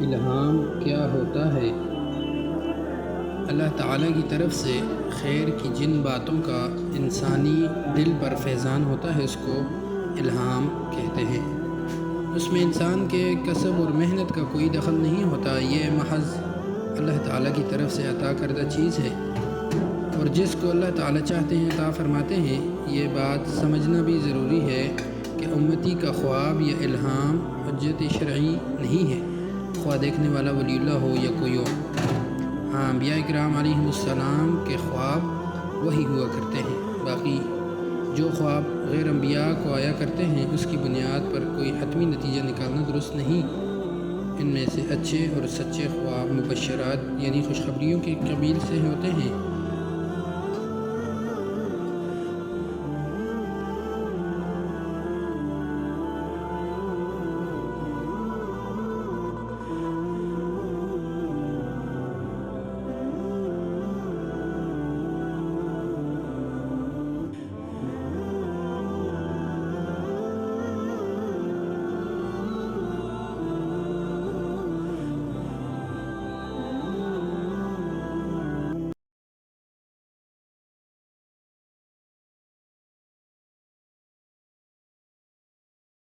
الہام کیا ہوتا ہے؟ اللہ تعالیٰ کی طرف سے خیر کی جن باتوں کا انسانی دل پر فیضان ہوتا ہے اس کو الہام کہتے ہیں۔ اس میں انسان کے کسب اور محنت کا کوئی دخل نہیں ہوتا، یہ محض اللہ تعالیٰ کی طرف سے عطا کردہ چیز ہے، اور جس کو اللہ تعالیٰ چاہتے ہیں عطا فرماتے ہیں۔ یہ بات سمجھنا بھی ضروری ہے کہ امتی کا خواب یا الہام حجت شرعی نہیں ہے، خواہ دیکھنے والا ولی اللہ ہو یا کوئی اور۔ ہاں، انبیاء کرام علیہم السلام کے خواب وہی ہوا کرتے ہیں، باقی جو خواب غیر انبیاء کو آیا کرتے ہیں اس کی بنیاد پر کوئی حتمی نتیجہ نکالنا درست نہیں۔ ان میں سے اچھے اور سچے خواب مبشرات یعنی خوشخبریوں کے قبیل سے ہوتے ہیں۔